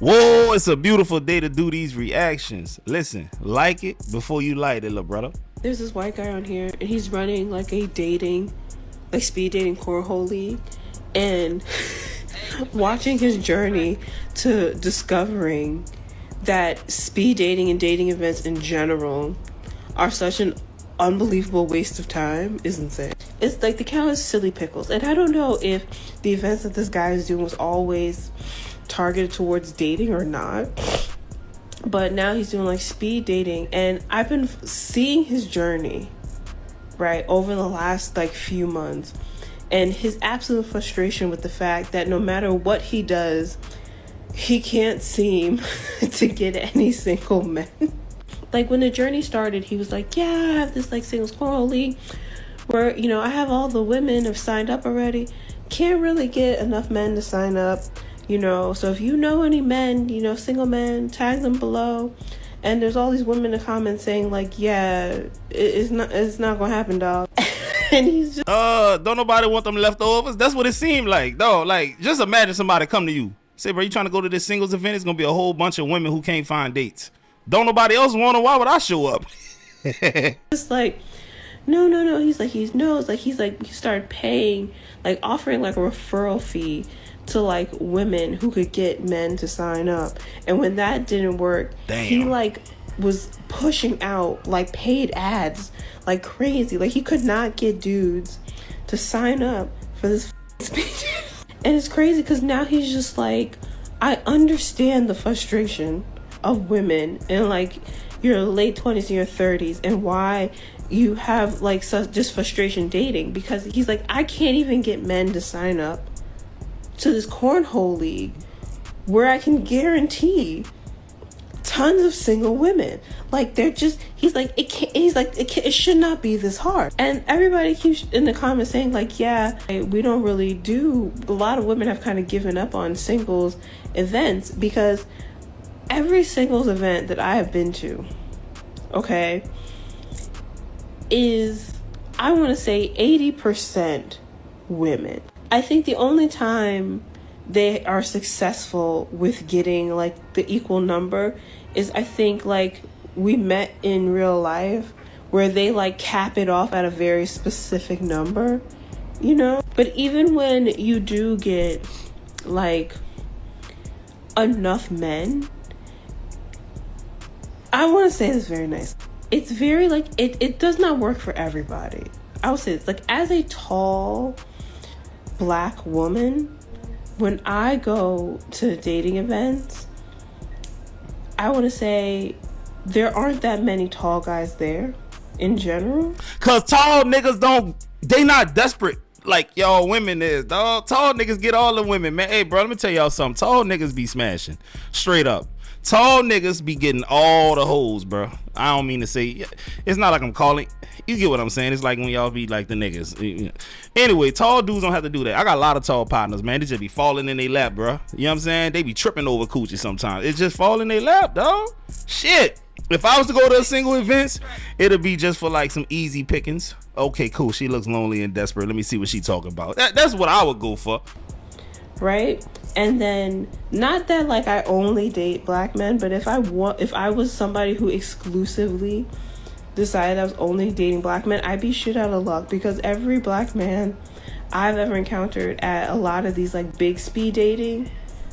Whoa, it's a beautiful day to do these reactions. Listen, like it before you light it, little brother. There's this white guy on here, and he's running like a speed dating cornhole league, and watching his journey to discovering that speed dating and dating events in general are such an unbelievable waste of time is insane. It's like the count is silly pickles, and I don't know if the events that this guy is doing was always targeted towards dating or not, but now he's doing like speed dating, and I've been seeing his journey right over the last like few months, and his absolute frustration with the fact that no matter what he does, he can't seem to get any single men. Like when the journey started, he was like, yeah, I have this like singles cornhole league where, you know, I have all the women have signed up already. Can't really get enough men to sign up, you know. So if you know any men, you know, single men, tag them below. And there's all these women in the comments saying like, yeah, it's not gonna happen, dog. And he's just don't nobody want them leftovers? That's what it seemed like, dog. Like, just imagine somebody come to you, say, bro, you trying to go to this singles event? It's gonna be a whole bunch of women who can't find dates. Don't nobody else want them. Why would I show up? just like, no. He's like, he started paying, like offering like a referral fee to like women who could get men to sign up. And when that didn't work, he like was pushing out like paid ads like crazy. Like he could not get dudes to sign up for this speech. And it's crazy because now he's just like, I understand the frustration of women in like your late 20s and your 30s and why you have like such just frustration dating, because he's like, I can't even get men to sign up to this cornhole league where I can guarantee tons of single women. Like they're just, it should not be this hard. And everybody keeps in the comments saying like, yeah, we don't really do, a lot of women have kind of given up on singles events, because every singles event that I have been to, okay, is, I want to say 80% women. I think the only time they are successful with getting like the equal number is, I think, like we met in real life where they like cap it off at a very specific number, you know? But even when you do get like enough men, I want to say this very nice. It's very like, it does not work for everybody. I would say it's like, as a tall Black woman, when I go to dating events, I want to say there aren't that many tall guys there in general. Cause tall niggas they not desperate like y'all women is, dog. Tall niggas get all the women, man. Hey, bro, let me tell y'all something. Tall niggas be smashing. Straight up. Tall niggas be getting all the hoes, bro. I don't mean to say, it's not like I'm calling. You get what I'm saying? It's like when y'all be like the niggas. Anyway, tall dudes don't have to do that. I got a lot of tall partners, man. They just be falling in their lap, bro. You know what I'm saying? They be tripping over coochie sometimes. It's just fall in their lap, dog. Shit. If I was to go to a single events, it'll be just for like some easy pickings. Okay, cool. She looks lonely and desperate. Let me see what she talking about. That's what I would go for. Right? And then, not that like I only date Black men, but if I was somebody who exclusively decided I was only dating Black men, I'd be shit out of luck, because every Black man I've ever encountered at a lot of these like big speed dating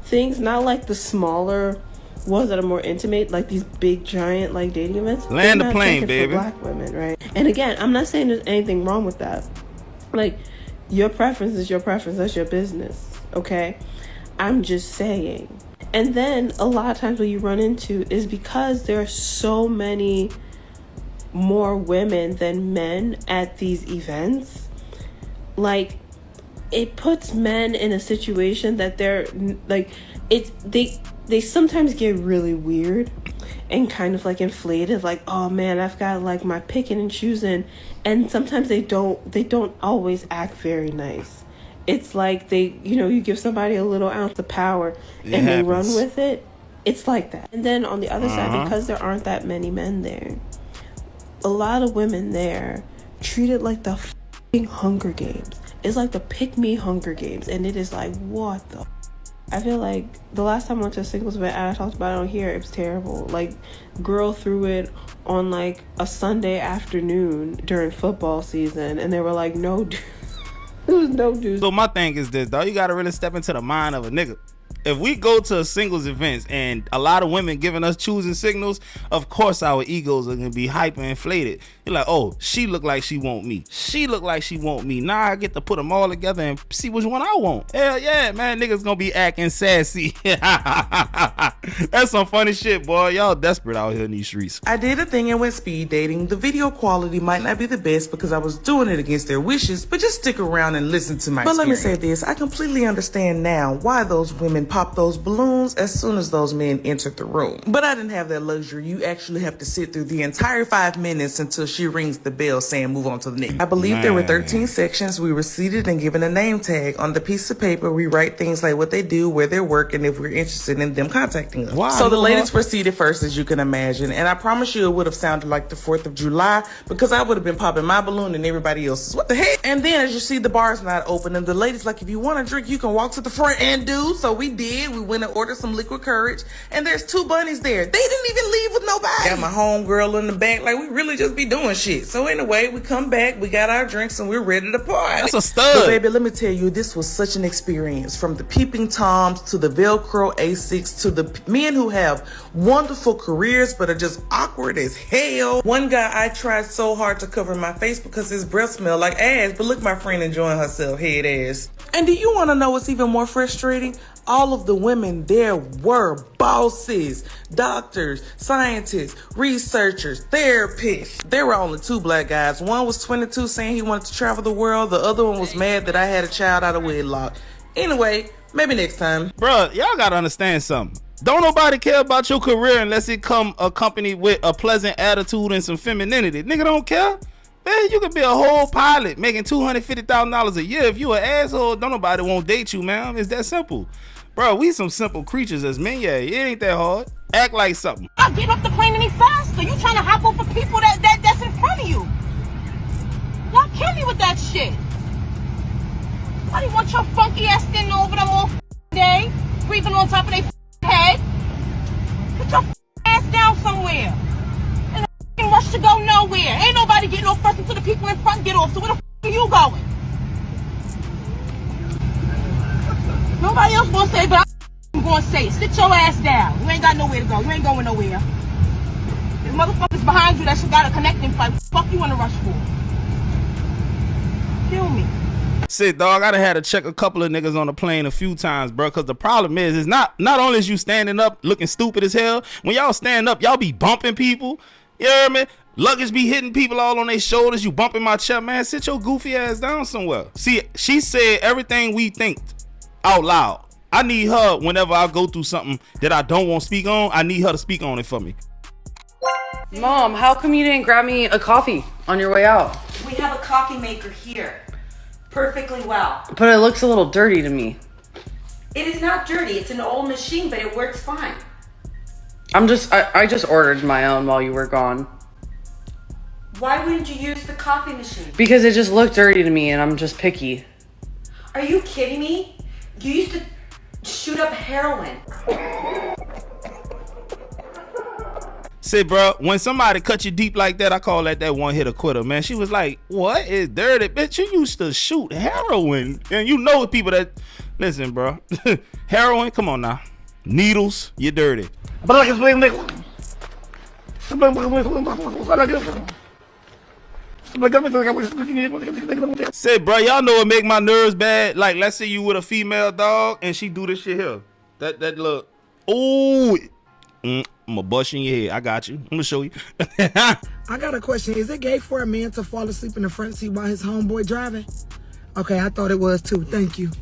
things, not like the smaller ones that are more intimate, like these big giant like dating events, land the plane, baby. For Black women, right? And again, I'm not saying there's anything wrong with that. Like, your preference is your preference. That's your business. Okay, I'm just saying. And then a lot of times what you run into is, because there are so many more women than men at these events, like it puts men in a situation that they're like, they sometimes get really weird and kind of like inflated, like, oh man, I've got like my picking and choosing, and sometimes they don't always act very nice. It's like you give somebody a little ounce of power and they run with it. It's like that. And then on the other side, because there aren't that many men there, a lot of women there treat it like the f***ing Hunger Games. It's like the pick me Hunger Games, and it is like, what the I feel like the last time I went to a singles event, and I talked about it on here, it was terrible. Like, girl threw it on like a Sunday afternoon during football season, and they were like, no, dude. There was no dude. So my thing is this, dog. You gotta really step into the mind of a nigga. If we go to singles events and a lot of women giving us choosing signals, of course our egos are gonna be hyper inflated. You're like, oh, she look like she want me. She look like she want me. Now I get to put them all together and see which one I want. Hell yeah, man. Niggas gonna be acting sassy. That's some funny shit, boy. Y'all desperate out here in these streets. I did a thing and went speed dating. The video quality might not be the best because I was doing it against their wishes, but just stick around and listen to my experience. Let me say this, I completely understand now why those women pop those balloons as soon as those men entered the room. But I didn't have that luxury. You actually have to sit through the entire 5 minutes until she rings the bell saying move on to the next. I believe there were 13 sections. We were seated and given a name tag. On the piece of paper, we write things like what they do, where they work, and if we're interested in them contacting us. Wow. So the ladies were seated first, as you can imagine, and I promise you it would have sounded like the 4th of July because I would have been popping my balloon and everybody else's. What the heck? And then as you see, the bar's not open, and the ladies like, if you want a drink, you can walk to the front and do. So we did. We went and ordered some liquid courage, and there's 2 bunnies there. They didn't even leave with nobody. Got my homegirl in the back, like we really just be doing shit. So anyway, we come back, we got our drinks, and we're ready to party. That's a stud. But baby, let me tell you, this was such an experience. From the peeping toms to the Velcro Asics to the men who have wonderful careers but are just awkward as hell. One guy, I tried so hard to cover my face because his breath smelled like ass, but look, my friend enjoying herself, head ass. And do you want to know what's even more frustrating? All of the women there were bosses, doctors, scientists, researchers, therapists. There were only 2 black guys. One was 22 saying he wanted to travel the world. The other one was mad that I had a child out of wedlock. Anyway, maybe next time. Bruh, y'all gotta understand something. Don't nobody care about your career unless it come accompanied with a pleasant attitude and some femininity. Nigga don't care. Man, you could be a whole pilot making $250,000 a year. If you an asshole, don't nobody won't date you, man. It's that simple. Bro, we some simple creatures as men. Yeah, it ain't that hard. Act like something. I get off the plane any faster. You trying to hop over people that's in front of you. Y'all kill me with that shit. Why do you want your funky ass standing over them all day, breathing on top of their head? Put your ass down somewhere. And the rush to go nowhere. Ain't nobody getting off first until the people in front get off. So where the are you going? Nobody else gonna say, but I'm gonna say it. Sit your ass down. You ain't got nowhere to go. You ain't going nowhere. There's motherfuckers behind you that should got a connecting flight. What the fuck you wanna rush for? Kill me. Shit, dog, I done had to check a couple of niggas on the plane a few times, bro. Cause the problem is not only is you standing up looking stupid as hell. When y'all stand up, y'all be bumping people. You hear me? Luggage be hitting people all on their shoulders. You bumping my chest, man. Sit your goofy ass down somewhere. See, she said everything we think out loud. I need her whenever I go through something that I don't want to speak on. I need her to speak on it for me. Mom, how come you didn't grab me a coffee on your way out? We have a coffee maker here. Perfectly well. But it looks a little dirty to me. It is not dirty. It's an old machine, but it works fine. I just ordered my own while you were gone. Why wouldn't you use the coffee machine? Because it just looked dirty to me and I'm just picky. Are you kidding me? You used to shoot up heroin. Say, bro, when somebody cut you deep like that, I call that one hit a quitter, man. She was like, what is dirty? Bitch, you used to shoot heroin. And you know people that, listen, bro. Heroin, come on now. Needles, you're dirty. Say, bro, y'all know what make my nerves bad? Like, let's say you with a female dog and she do this shit here. That look. Ooh. I'm gonna bust you in your head. I got you. I'm gonna show you. I got a question. Is it gay for a man to fall asleep in the front seat while his homeboy driving? Okay, I thought it was too. Thank you.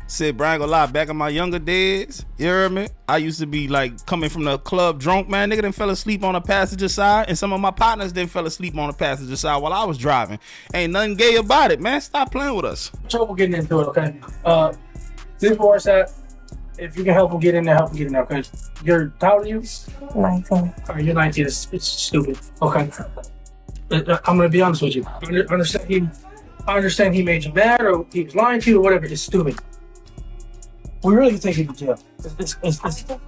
Said, Brian, gonna lie, back in my younger days, you heard me? I used to be like coming from the club drunk, man. Nigga done fell asleep on the passenger side, and some of my partners didn't fell asleep on the passenger side while I was driving. Ain't nothing gay about it, man. Stop playing with us. Trouble getting into it, okay? This board set, if you can help him get in there, help him get in there, okay? How old are you? 19. All right, you're 19. It's stupid. Okay. I'm gonna be honest with you. I understand he made you mad or he was lying to you or whatever. It's stupid. We really can take you to jail. Just listen.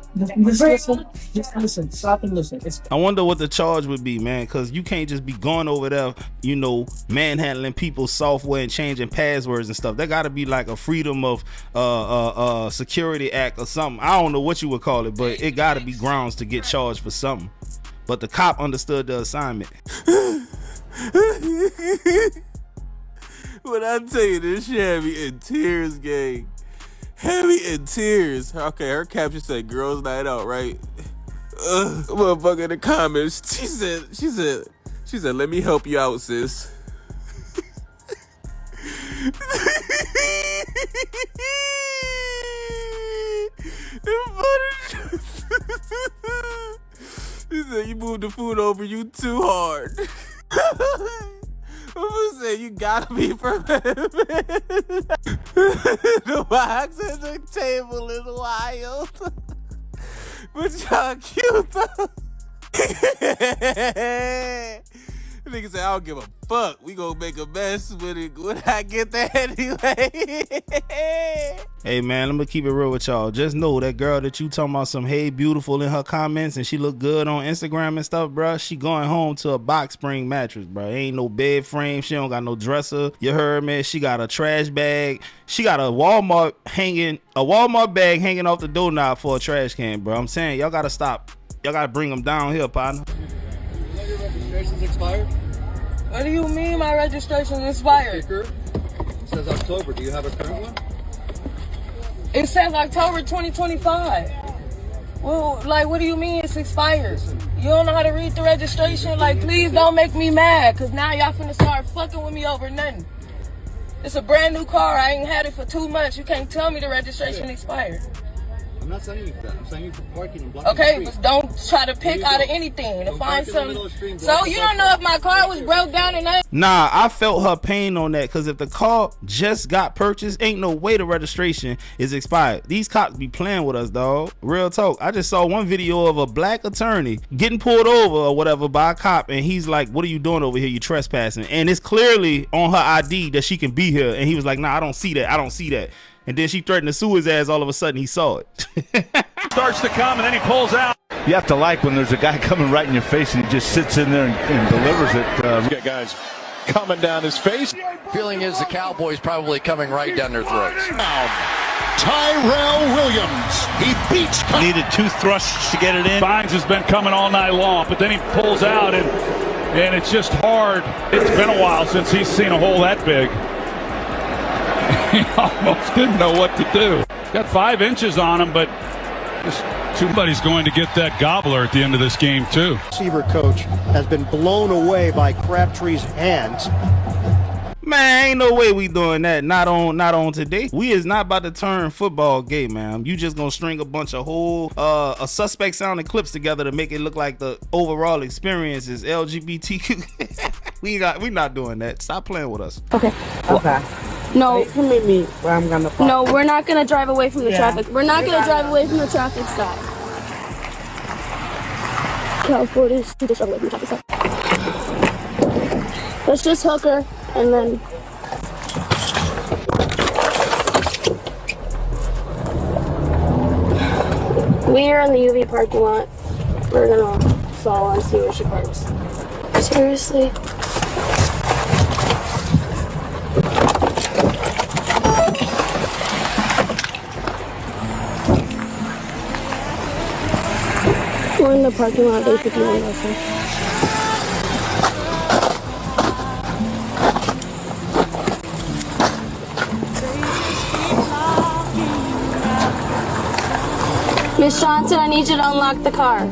Stop and listen. I wonder what the charge would be, man, because you can't just be going over there, you know, manhandling people's software and changing passwords and stuff. There got to be like a freedom of security act or something. I don't know what you would call it, but it got to be grounds to get charged for something. But the cop understood the assignment. When I tell you this shit had me in tears, gang. Had me in tears. Okay, her caption said girls night out, right? Motherfucker in the comments, she said, let me help you out, sis. She said, you moved the food over you too hard. I'm gonna say you gotta be from the box at the table is wild. But y'all cute though. Nigga say I don't give a fuck. We gonna make a mess with it when I get there anyway. Hey man, I'm gonna keep it real with y'all. Just know that girl that you talking about some hey beautiful in her comments and she look good on Instagram and stuff, bruh. She going home to a box spring mattress, bruh. Ain't no bed frame. She don't got no dresser. You heard me? She got a trash bag. She got a Walmart bag hanging off the doorknob for a trash can, bro. I'm saying y'all gotta stop. Y'all gotta bring them down here, partner. Your registration's expired? What do you mean my registration is expired? It says October. Do you have a current one? It says October 2025. Well, like, what do you mean it's expired? You don't know how to read the registration? Like, please don't make me mad, because now y'all finna start fucking with me over nothing. It's a brand new car. I ain't had it for 2 months. You can't tell me the registration expired. I'm not saying you for that. I'm saying you for parking and blocking Okay, the but street. don't try to pick out of anything to find something. So you don't know if my car was broke down and nothing? Nah, I felt her pain on that because if the car just got purchased, ain't no way the registration is expired. These cops be playing with us, dog. Real talk. I just saw one video of a black attorney getting pulled over or whatever by a cop, and he's like, what are you doing over here? You trespassing. And it's clearly on her ID that she can be here. And he was like, nah, I don't see that. I don't see that. And then she threatened to sue his ass. All of a sudden, he saw it. Starts to come, and then he pulls out. You have to like when there's a guy coming right in your face, and he just sits in there and delivers it. We got guys coming down his face. Feeling is the Cowboys probably coming right down their throats. Tyrell Williams. He beats. Needed 2 thrusts to get it in. Vines has been coming all night long, but then he pulls out, and it's just hard. It's been a while since he's seen a hole that big. He almost didn't know what to do. Got 5 inches on him, but somebody's going to get that gobbler at the end of this game, too. Receiver coach has been blown away by Crabtree's hands. Man, ain't no way we doing that. Not on today. We is not about to turn football gay, man. You just gonna string a bunch of whole a suspect sounding clips together to make it look like the overall experience is LGBTQ. we not doing that. Stop playing with us. Okay. No. You can meet me where I'm gonna park. No, we're not gonna drive away from the traffic. We're not gonna drive away from the traffic stop. California is to drive away from the traffic stop. Let's just hook her and then. We're in the UV parking lot. We're gonna follow and see where she parks. Seriously? We're in the parking lot, 851 Russell. Miss Johnson, I need you to unlock the car.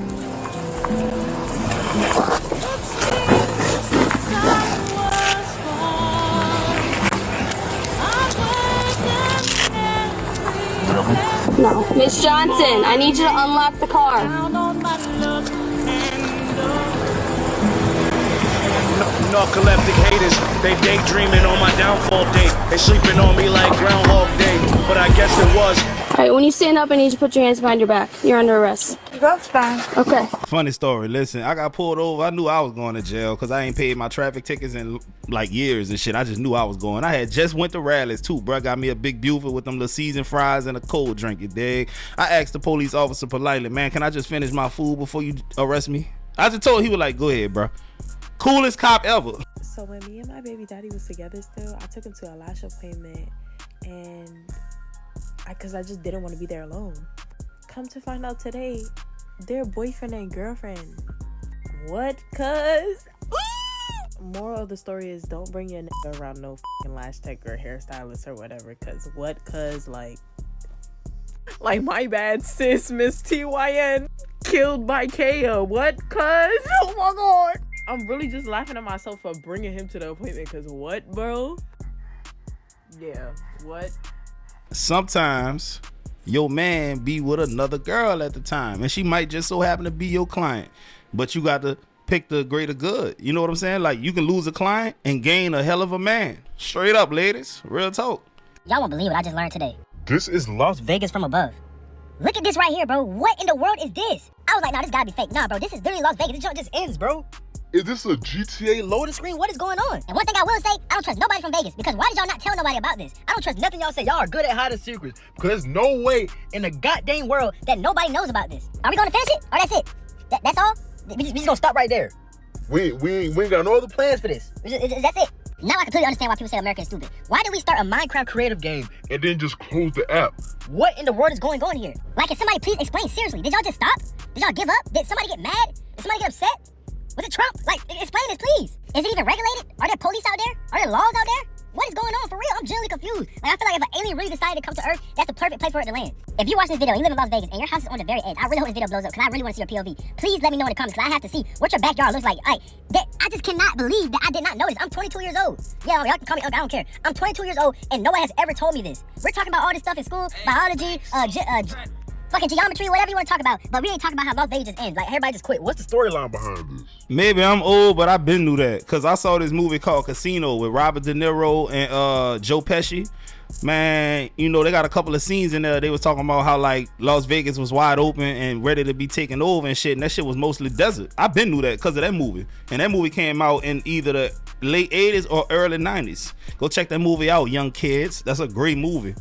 No. Miss Johnson, I need you to unlock the car. Narcoleptic haters, they daydreaming on my downfall date. They sleeping on me like Groundhog Day, but I guess it was Alright, when you stand up, I need you to put your hands behind your back. You're under arrest. That's fine. Okay. Funny story. Listen, I got pulled over. I knew I was going to jail because I ain't paid my traffic tickets in like years and shit. I just knew I was going. I had just went to Rally's too, bro. Got me a big Buford with them little seasoned fries and a cold drink, you dig? I asked the police officer politely, man, can I just finish my food before you arrest me? I just told him, he was like, go ahead, bro. Coolest cop ever. So when me and my baby daddy was together still, I took him to a lash appointment, and because I just didn't want to be there alone. Come to find out today, they're boyfriend and girlfriend. What, cuz? Moral of the story is don't bring your nigga around no fucking lash tech or hairstylist or whatever, cuz what, cuz like my bad sis, Miss TYN killed by Kaya. What, cuz? Oh my god. I'm really just laughing at myself for bringing him to the appointment, cuz what, bro? Yeah, what? Sometimes your man be with another girl at the time, and she might just so happen to be your client, but you got to pick the greater good. You know what I'm saying? Like, you can lose a client and gain a hell of a man. Straight up, ladies. Real talk. Y'all won't believe what I just learned today. This is Las Vegas from above. Look at this right here, bro. What in the world is this? I was like, nah, this gotta be fake. Nah, bro, this is literally Las Vegas. This joint just ends, bro. Is this a GTA loading screen? What is going on? And one thing I will say, I don't trust nobody from Vegas, because why did y'all not tell nobody about this? I don't trust nothing y'all say. Y'all are good at hiding secrets, because there's no way in the goddamn world that nobody knows about this. Are we gonna finish it? Or that's it? That's all? We just gonna stop right there. We ain't got no other plans for this. That's it. Now I completely understand why people say America is stupid. Why did we start a Minecraft creative game and then just close the app? What in the world is going on here? Like, can somebody please explain seriously? Did y'all just stop? Did y'all give up? Did somebody get mad? Did somebody get upset? Was it Trump? Like, explain this, please. Is it even regulated? Are there police out there? Are there laws out there? What is going on for real? I'm genuinely confused. Like, I feel like if an alien really decided to come to Earth, that's the perfect place for it to land. If you watch this video and you live in Las Vegas and your house is on the very edge, I really hope this video blows up because I really want to see your POV. Please let me know in the comments because I have to see what your backyard looks like. I just cannot believe that I did not know this. I'm 22 years old. Yeah, y'all can call me Uncle, I don't care. I'm 22 years old and nobody has ever told me this. We're talking about all this stuff in school, biology, fucking geometry, whatever you want to talk about, but we ain't talking about how Las Vegas just ends. Like, everybody just quit. What's the storyline behind this? Maybe I'm old, but I've been knew that because I saw this movie called Casino with Robert De Niro and Joe Pesci. Man, you know, they got a couple of scenes in there. They was talking about how like Las Vegas was wide open and ready to be taken over and shit, and that shit was mostly desert. I've been knew that because of that movie, and that movie came out in either the late 80s or early 90s. Go check that movie out, young kids. That's a great movie.